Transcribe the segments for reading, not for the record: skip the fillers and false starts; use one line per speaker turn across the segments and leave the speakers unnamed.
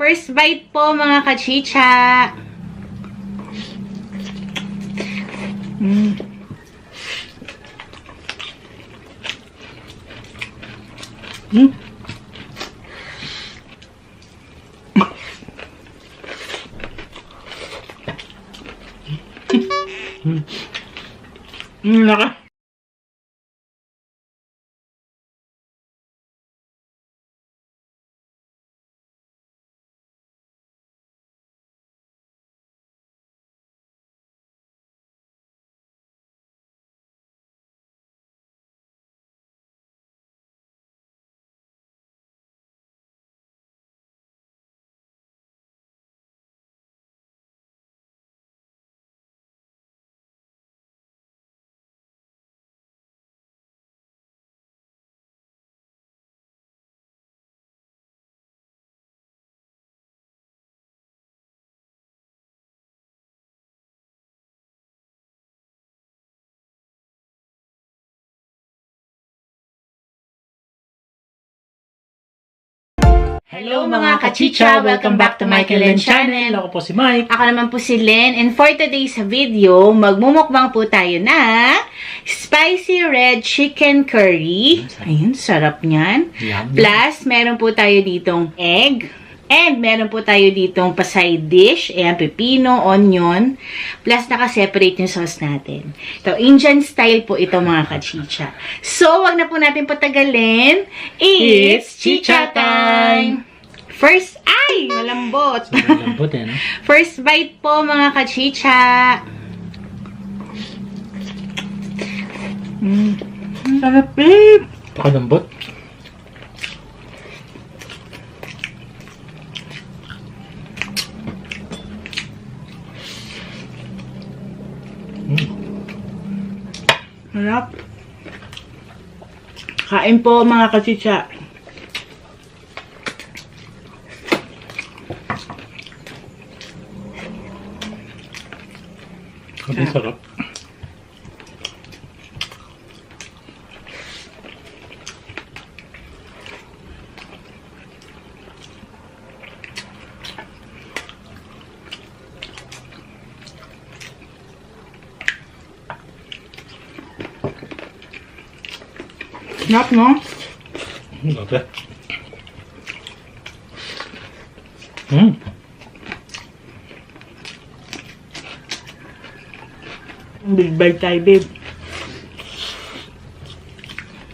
First bite po mga kachicha.
Naka.
Hello mga kachicha! Welcome back to my Len channel.
Ako po si Mike.
Ako naman po si Len. And for today's video, magmumukbang po tayo na spicy red chicken curry. Ayun, sarap niyan.
Yum.
Plus, meron po tayo ditong egg. And meron po tayo ditong pa-side dish. Ayan, pepino, onion. Plus, naka-separate yung sauce natin. Ito, Indian style po ito mga kachicha. So, wag na po natin patagalin. It's chicha time! First, ay! Malambot.
Malambot eh, no?
First bite po mga kachicha. Sarap eh.
Pakalambot.
Sarap. Kain po mga kachicha.
Ang sarap.
Sarap, no?
Okay.
Big bite tayo, babe.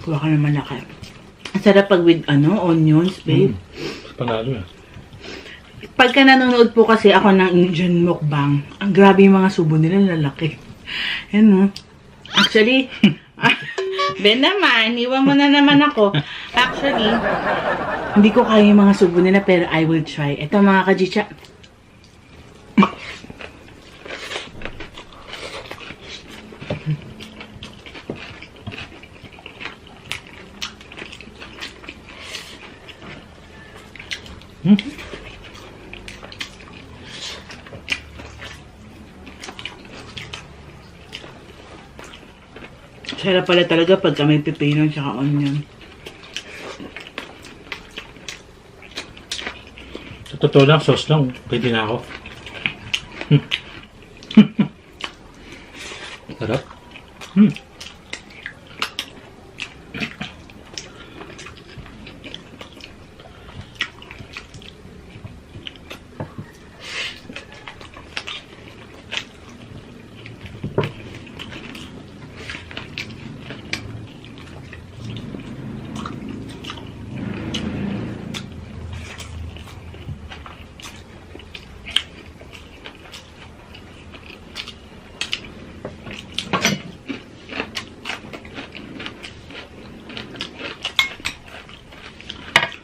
Kuha ka naman laki. Ang sarap pag with, onions, babe.
Panalo eh.
Pagka nanonood po kasi ako ng Indian mukbang, ang grabe yung mga subo nila, lalaki. Yan, no? Actually, Ben naman, iwan mo na naman ako. Actually, hindi ko kaya yung mga subo nila, pero I will try. Ito mga kajicha. Sarap pala talaga pagka may pepino at onion.
Sa totoo lang, sauce lang. Pwede na ako. Sarap.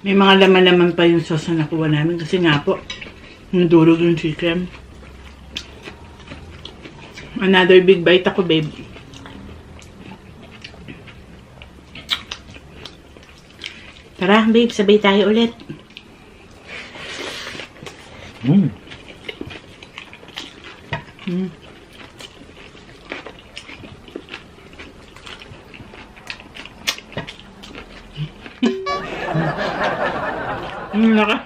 May mga laman-laman pa yung sauce na nakuha namin kasi nga po, nadurog yung chicken. Another big bite ako, babe. Tara, babe, sabay tayo ulit. Naka.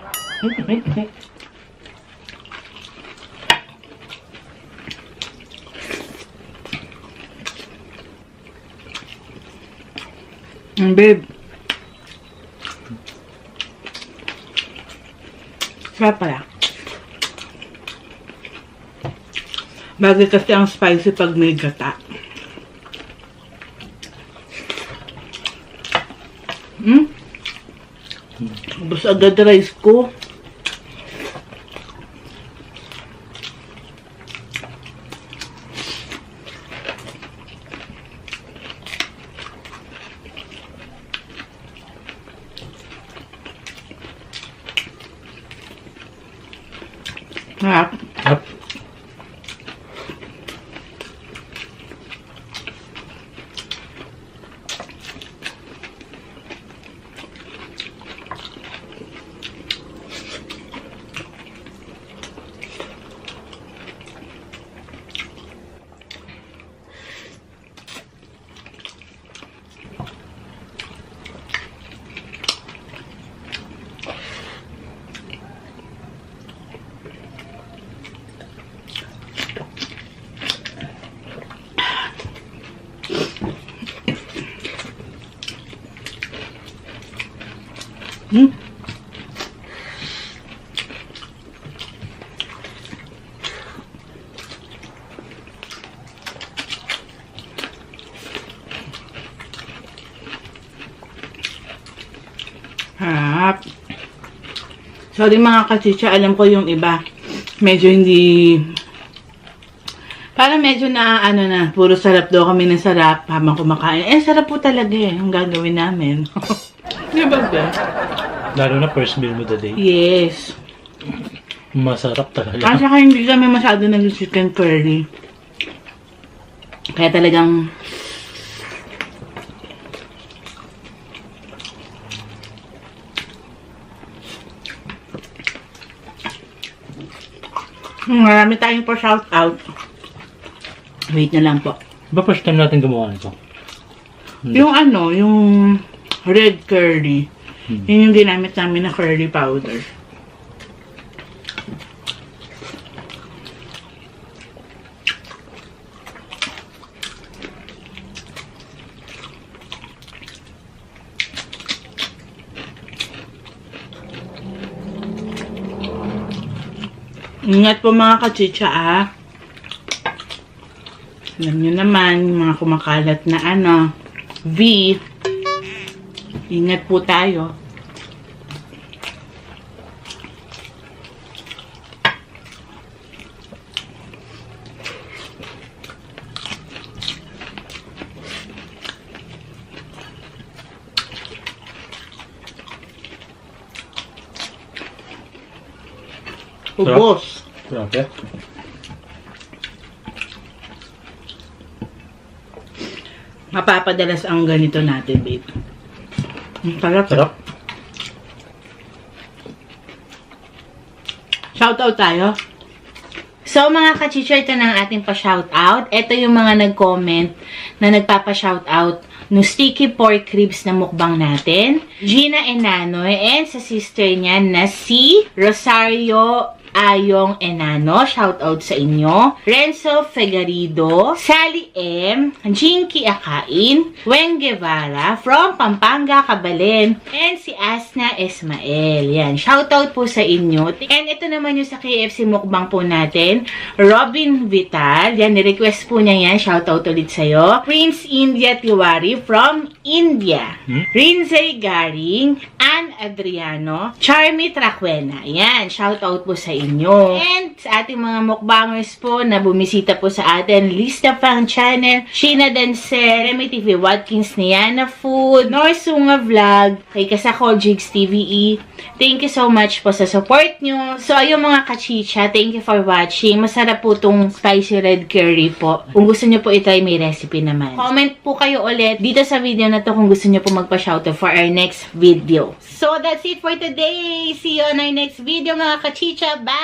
Babe. Sarap pala. Bagay kasi ang spicy pag may gata. Ubus agad rice ko. Sarap.
Sarap. Harap. Sorry mga kachicha, alam ko yung iba. Medyo hindi... Parang medyo na, puro sarap daw kami ng sarap habang kumakain. Eh, sarap po talaga ang gagawin namin. Di ba ba? Lalo na first meal mo the day.
Yes.
Masarap talaga.
Kasi saka hindi kami masyado nag-chicken curry. Kaya talagang... Marami tayong pa-shout out. Wait na lang po.
Ba first time natin gumawa nito?
Yung yung red curry. Yun yung ginamit namin na curry powder. Ingat po mga kachicha Alam nyo naman, mga kumakalat na V. Ingat po tayo. Ubos.
Grabe.
Mapapadalas ang ganito natin, babe. Sarap.
Sarap.
Shoutout tayo. So, mga kachicha, ito na ang ating pa-shoutout. Ito yung mga nag-comment na nagpapa-shoutout no sticky pork ribs na mukbang natin. Gina Enanoy and sa sister niya na si Rosario Ayong Enano, shout out sa inyo. Renzo Fegarido, Sally M, Jinky Akain, Weng Guevara from Pampanga, Cabalen, and si Asna Esmael. Yan, shout out po sa inyo. And ito naman yung sa KFC mukbang po natin, Robin Vital. Yan, ni-request po niya yan. Shout out ulit sa'yo. Prince India Tiwari from India. Rinzay Garing, Ann Adriano, Charmy Traquena. Yan, shout out po sa inyo. And sa ating mga mukbangers po na bumisita po sa atin, Lista Pang Channel, Sheena Dancer, Remy TV Watkins, Niana Food, Norsunga Vlog, kay Kasako Jigs TVE. Thank you so much po sa support nyo. So, ayun mga kachicha, thank you for watching. Masarap po tong spicy red curry po. Kung gusto nyo po itry, may recipe naman. Comment po kayo ulit dito sa video na to kung gusto nyo po magpa-shoutout for our next video. So, that's it for today. See you on our next video mga kachicha. Bye!